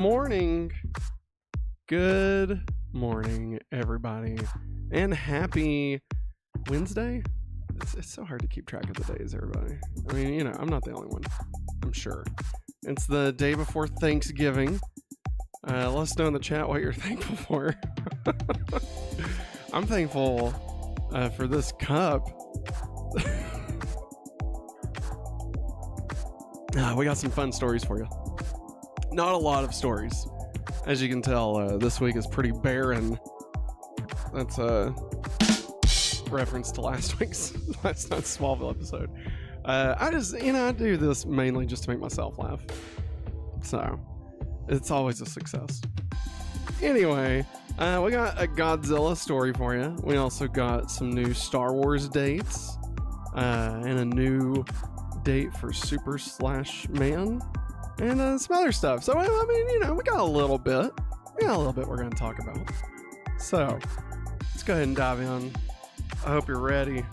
Morning. Good morning, everybody. And happy Wednesday. It's so hard to keep track of the days, everybody. I mean, I'm not the only one. I'm sure. It's the day before Thanksgiving. Let us know in the chat what you're thankful for. I'm thankful for this cup. We got some fun stories for you. Not a lot of stories. As you can tell, this week is pretty barren. That's a reference to last night's Smallville episode. I do this mainly just to make myself laugh. So, it's always a success. Anyway, we got a Godzilla story for you. We also got some new Star Wars dates, and a new date for Super/Man, and some other stuff. So, I mean, we got a little bit. We're going to talk about. So, let's go ahead and dive in. I hope you're ready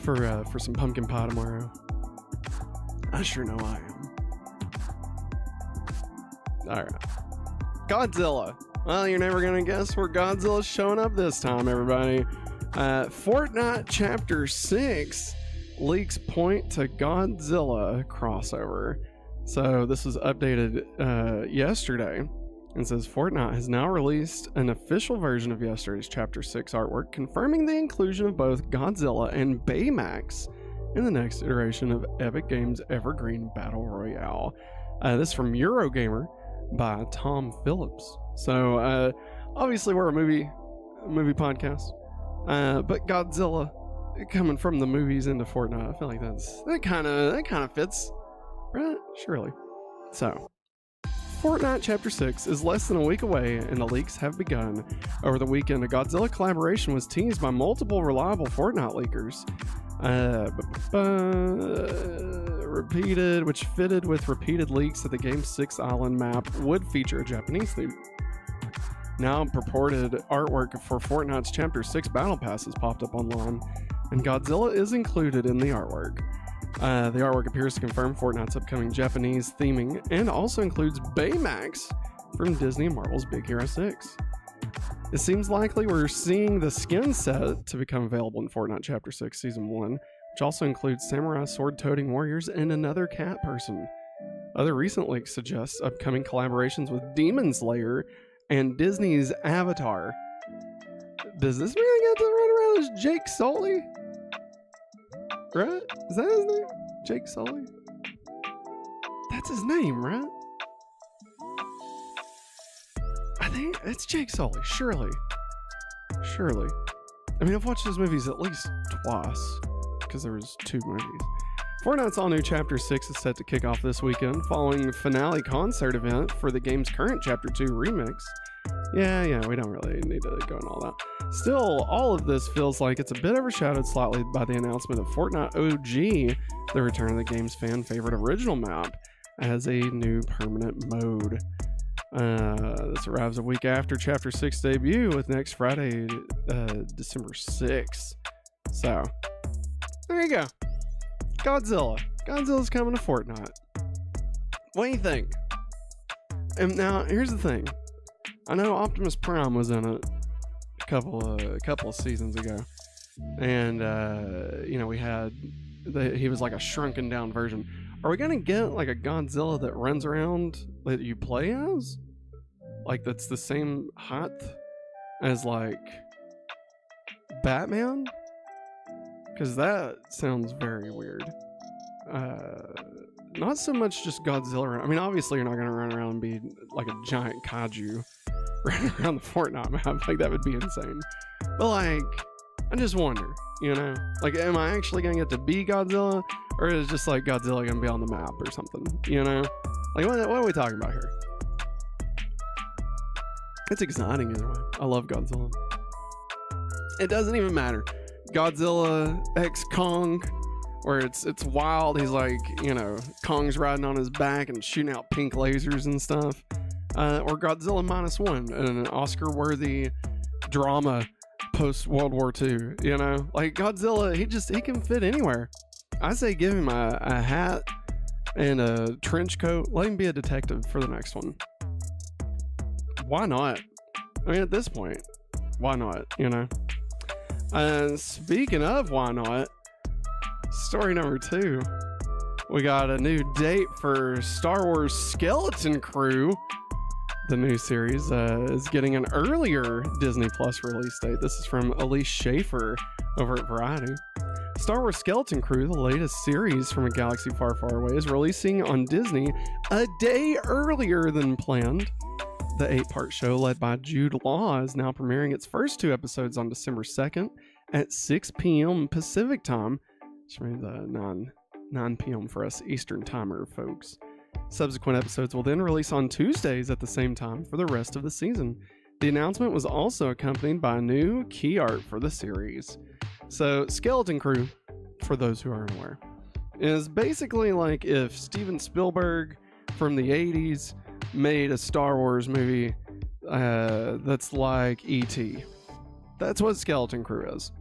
for some pumpkin pie tomorrow. I sure know I am. All right. Godzilla. Well, you're never going to guess where Godzilla's showing up this time, everybody. Fortnite Chapter 6 leaks point to Godzilla crossover. So this was updated yesterday. It says Fortnite has now released an official version of yesterday's Chapter 6 artwork, confirming the inclusion of both Godzilla and Baymax in the next iteration of Epic Games' Evergreen Battle Royale. This is from Eurogamer by Tom Phillips. So obviously we're a movie podcast, but Godzilla coming from the movies into Fortnite, I feel like that kind of fits, right? Surely. So, Fortnite Chapter 6 is less than a week away, and the leaks have begun. Over the weekend, a Godzilla collaboration was teased by multiple reliable Fortnite leakers. Which fitted with repeated leaks that the game's 6 island map would feature a Japanese theme. Now, purported artwork for Fortnite's Chapter 6 Battle Pass has popped up online, and Godzilla is included in the artwork. The artwork appears to confirm Fortnite's upcoming Japanese theming and also includes Baymax from Disney and Marvel's Big Hero 6. It seems likely we're seeing the skin set to become available in Fortnite Chapter 6 Season 1, which also includes samurai sword-toting warriors and another cat person. Other recent leaks suggest upcoming collaborations with Demon Slayer and Disney's Avatar. Does this mean I get to run around as Jake Sully? Right? Is that his name? Jake Sully? That's his name, right? I think it's Jake Sully, surely. I mean, I've watched his movies at least twice, because there was 2 movies. Fortnite's all-new Chapter 6 is set to kick off this weekend, following a finale concert event for the game's current Chapter 2 remix. Yeah, we don't really need to go into all that. Still, all of this feels like it's a bit overshadowed slightly by the announcement of Fortnite OG, the return of the game's fan-favorite original map, as a new permanent mode. This arrives a week after Chapter 6 debut, with next Friday, December 6th. So, there you go. Godzilla's coming to Fortnite. What do you think? And now, here's the thing. I know Optimus Prime was in it a couple of seasons ago, and he was like a shrunken down version. Are we gonna get like a Godzilla that runs around that you play as, like that's the same height as like Batman? Because that sounds very weird. Not so much just Godzilla. I mean, obviously you're not gonna run around and be like a giant kaiju running around the Fortnite map. Like, that would be insane. But like, I just wonder, like, am I actually gonna get to be Godzilla, or is just like Godzilla gonna be on the map or something? Like, what are we talking about here? It's exciting either way. I love Godzilla. It doesn't even matter. Godzilla x Kong, where it's wild. He's like, Kong's riding on his back and shooting out pink lasers and stuff. Or Godzilla -1, an Oscar-worthy drama post-World War II, Like, Godzilla, he can fit anywhere. I say give him a hat and a trench coat. Let him be a detective for the next one. why not? I mean, at this point, why not, you know? Speaking of why not, story number 2. We got a new date for Star Wars Skeleton Crew. The new series is getting an earlier Disney Plus release date. This is from Elise Schaefer over at Variety. Star Wars Skeleton Crew, the latest series from a galaxy far, far away, is releasing on Disney a day earlier than planned. The 8-part show, led by Jude Law, is now premiering its first 2 episodes on December 2nd at 6 p.m. Pacific time, which means 9 p.m. for us Eastern timer folks. Subsequent episodes will then release on Tuesdays at the same time for the rest of the season. The announcement was also accompanied by new key art for the series. So, Skeleton Crew, for those who aren't aware, is basically like if Steven Spielberg from the 80s made a Star Wars movie that's like E.T. That's what Skeleton Crew is.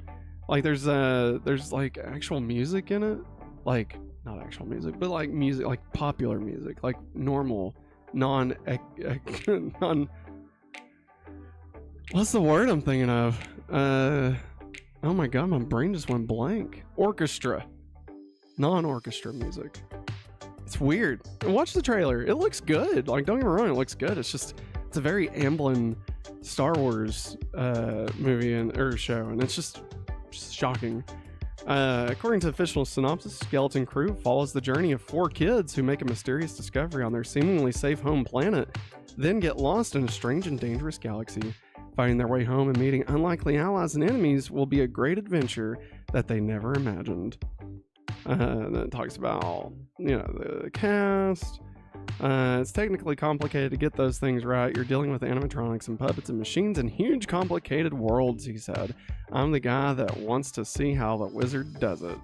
Like there's like actual music in it, like not actual music, but like music, like popular music, like normal, non. What's the word I'm thinking of? Oh my god, my brain just went blank. Orchestra, non-orchestra music. It's weird. And watch the trailer. It looks good. Like, don't get me wrong, it looks good. It's a very Amblin Star Wars movie or show, and it's just shocking. According to official synopsis, Skeleton Crew follows the journey of 4 kids who make a mysterious discovery on their seemingly safe home planet, then get lost in a strange and dangerous galaxy. Finding their way home and meeting unlikely allies and enemies will be a great adventure that they never imagined. And it talks about, you know, the cast. It's technically complicated to get those things right. You're dealing with animatronics and puppets and machines and huge complicated worlds, he said. I'm the guy that wants to see how the wizard does it.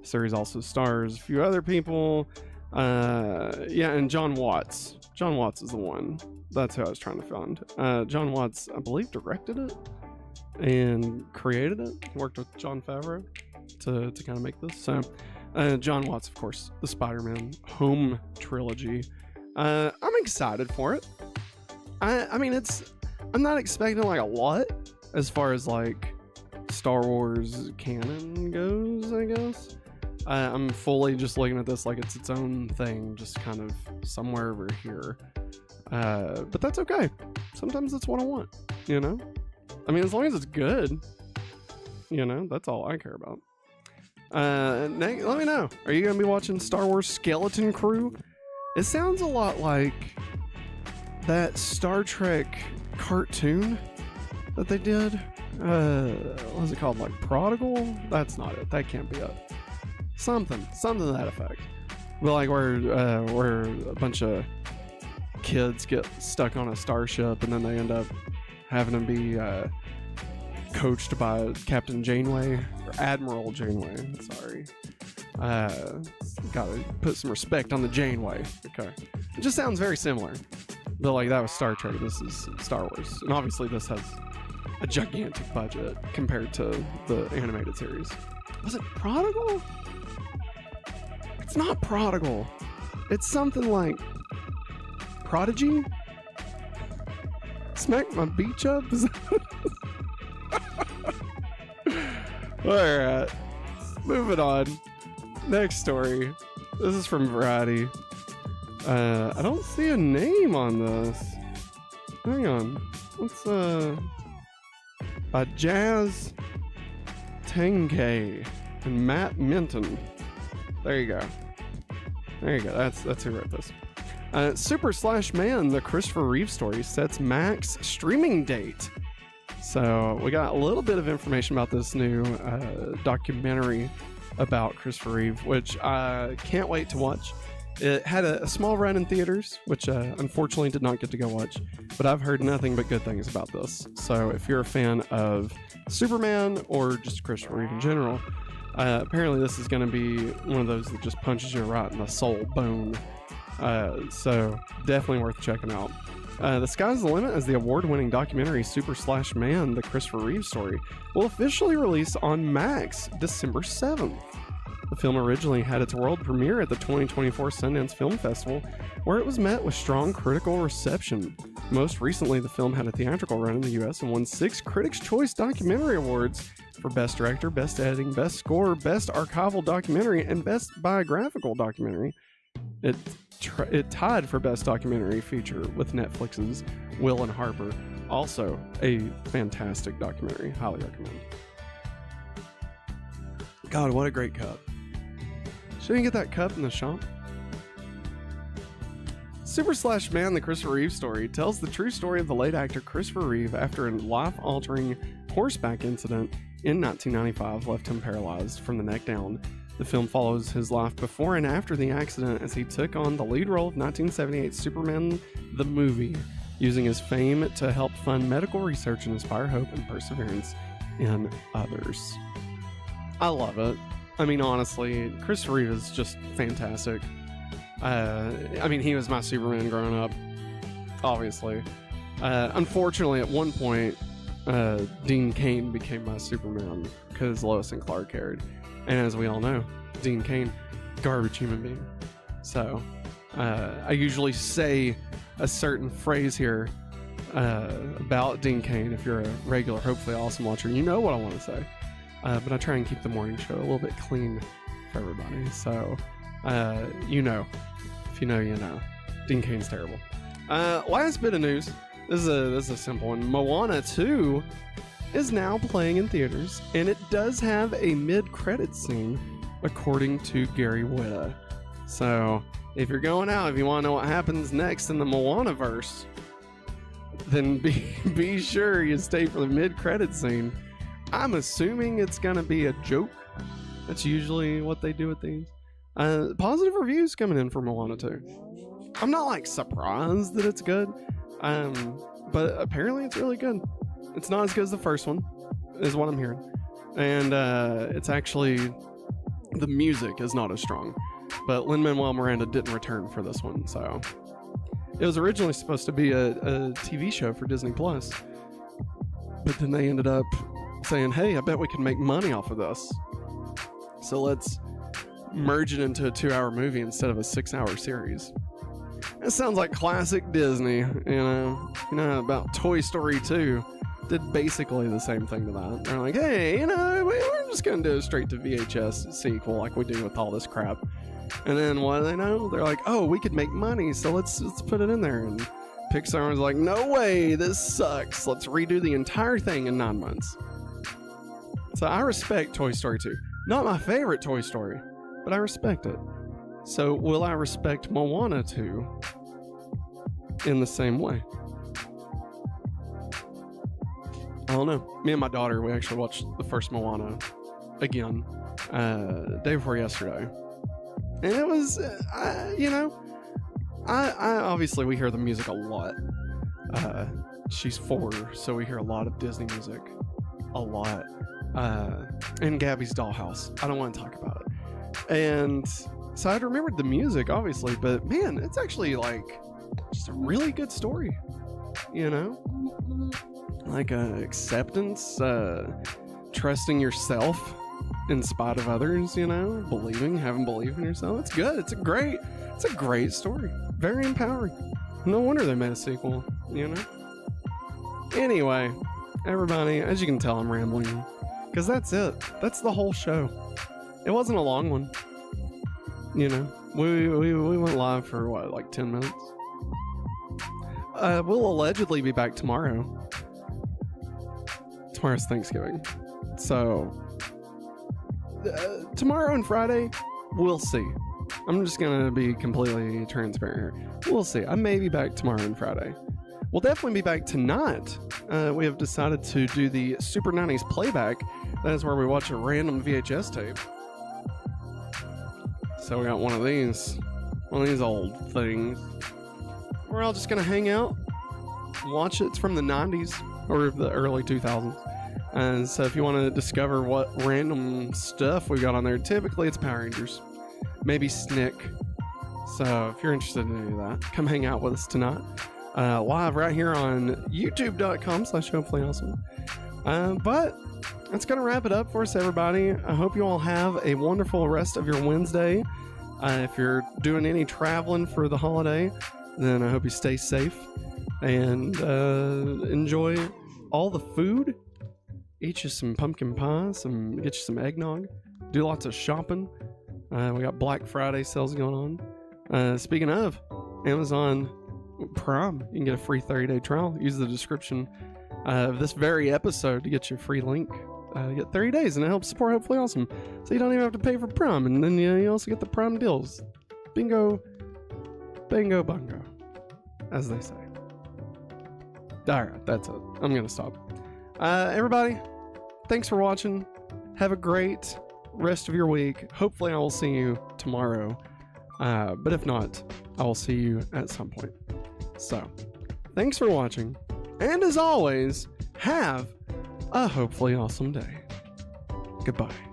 The series also stars a few other people. And John Watts. John Watts is the one. That's who I was trying to find. John Watts, I believe, directed it and created it. Worked with Jon Favreau to kind of make this. So, John Watts, of course, the Spider-Man home trilogy. I'm excited for it. I mean, I'm not expecting like a lot as far as like Star Wars canon goes, I guess. I'm fully just looking at this like it's its own thing, just kind of somewhere over here. But that's okay. Sometimes that's what I want, you know? I mean, as long as it's good, you know, that's all I care about. Nate, let me know. Are you going to be watching Star Wars Skeleton Crew? It sounds a lot like that Star Trek cartoon that they did. What was it called? Like Prodigal? That's not it. That can't be it. Something to that effect. But like where a bunch of kids get stuck on a starship and then they end up having to be coached by Captain Janeway or Admiral Janeway. Sorry. Gotta put some respect on the Janeway. Okay. It just sounds very similar. But like that was Star Trek. This is Star Wars. And obviously this has a gigantic budget compared to the animated series. Was it Prodigal? It's not Prodigal. It's something like Prodigy? Smack my beach up? Alright. Moving on. Next story. This is from Variety. I don't see a name on this. Hang on. What's by Jazz Tengke and Matt Minton. There you go. That's who wrote this. Super Slash Man, the Christopher Reeve story, sets Max streaming date. So we got a little bit of information about this new documentary about Christopher Reeve, which I can't wait to watch. It had a small run in theaters, which unfortunately did not get to go watch, but I've heard nothing but good things about this. So if you're a fan of Superman or just Christopher Reeve in general, apparently this is going to be one of those that just punches you right in the soul bone. So definitely worth checking out. The Sky's the Limit as the award-winning documentary Super Slash Man, the Christopher Reeve story, will officially release on Max December 7th. The film originally had its world premiere at the 2024 Sundance Film Festival, where it was met with strong critical reception. Most recently, the film had a theatrical run in the US and won 6 Critics' Choice Documentary Awards for Best Director, Best Editing, Best Score, Best Archival Documentary, and Best Biographical Documentary. It tied for Best Documentary Feature with Netflix's Will and Harper. Also a fantastic documentary. Highly recommend. God, what a great cup. Should you get that cup in the shop? Super Slash Man, the Christopher Reeve story, tells the true story of the late actor Christopher Reeve after a life-altering horseback incident in 1995 left him paralyzed from the neck down. The film follows his life before and after the accident as he took on the lead role of 1978 Superman the movie, using his fame to help fund medical research and inspire hope and perseverance in others. I love it. I mean, honestly, Christopher Reeve is just fantastic. I mean, he was my Superman growing up, obviously. Unfortunately, at one point, Dean Cain became my Superman because Lois and Clark cared. And as we all know, Dean Cain, garbage human being. So, I usually say a certain phrase here about Dean Cain. If you're a regular, hopefully awesome watcher, you know what I want to say. But I try and keep the morning show a little bit clean for everybody. So, you know. If you know, you know. Dean Cain's terrible. Last bit of news. This is a simple one. Moana 2 is now playing in theaters, and it does have a mid-credit scene, according to Gary Whitta. So, if you're going out, if you want to know what happens next in the Moana verse, then be sure you stay for the mid-credit scene. I'm assuming it's gonna be a joke. That's usually what they do with these. Positive reviews coming in for Moana 2. I'm not like surprised that it's good, but apparently it's really good. It's not as good as the first one, is what I'm hearing. And it's actually, the music is not as strong. But Lin-Manuel Miranda didn't return for this one, so. It was originally supposed to be a TV show for Disney Plus, but then they ended up saying, hey, I bet we can make money off of this. So let's merge it into a 2-hour movie instead of a 6-hour series. It sounds like classic Disney, you know, about Toy Story 2 did basically the same thing to that. They're like, hey, you know, we're just gonna do a straight to VHS sequel like we do with all this crap. And then what do they know? They're like, oh, we could make money, so let's put it in there. And Pixar was like, no way, this sucks. Let's redo the entire thing in 9 months. So I respect Toy Story 2. Not my favorite Toy Story, but I respect it. So will I respect Moana 2 in the same way? I don't know. Me and my daughter, we actually watched the first Moana again day before yesterday. And it was, you know, I obviously we hear the music a lot. She's 4, so we hear a lot of Disney music. A lot. And Gabby's Dollhouse. I don't want to talk about it. And so I'd remembered the music, obviously, but man, it's actually like just a really good story, you know? Like acceptance, trusting yourself in spite of others, you know, having belief in yourself. It's good. It's a great story. Very empowering. No wonder they made a sequel, you know? Anyway, everybody, as you can tell, I'm rambling because that's it. That's the whole show. It wasn't a long one. You know, we went live for what, like 10 minutes? We'll allegedly be back tomorrow. Tomorrow's Thanksgiving. So, tomorrow and Friday, we'll see. I'm just going to be completely transparent here. We'll see. I may be back tomorrow and Friday. We'll definitely be back tonight. We have decided to do the Super 90s playback. That is where we watch a random VHS tape. So we got one of these old things. We're all just going to hang out, watch it. It's from the 90s or the early 2000s. And so if you want to discover what random stuff we got on there, typically it's Power Rangers, maybe Snick. So if you're interested in any of that, come hang out with us tonight. Live right here on youtube.com/hopefullyawesome. But that's going to wrap it up for us, everybody. I hope you all have a wonderful rest of your Wednesday. If you're doing any traveling for the holiday, then I hope you stay safe. and enjoy all the food. Eat you some pumpkin pie, get you some eggnog. Do lots of shopping. We got Black Friday sales going on. Speaking of Amazon Prime, you can get a free 30-day trial. Use the description of this very episode to get you a free link. You get 30 days, and it helps support Hopefully Awesome. So you don't even have to pay for Prime, and then you also get the Prime deals. Bingo, bango, bungo, as they say. All right, that's it. I'm going to stop. Everybody, thanks for watching. Have a great rest of your week. Hopefully I will see you tomorrow. But if not, I will see you at some point. So, thanks for watching. And as always, have a hopefully awesome day. Goodbye.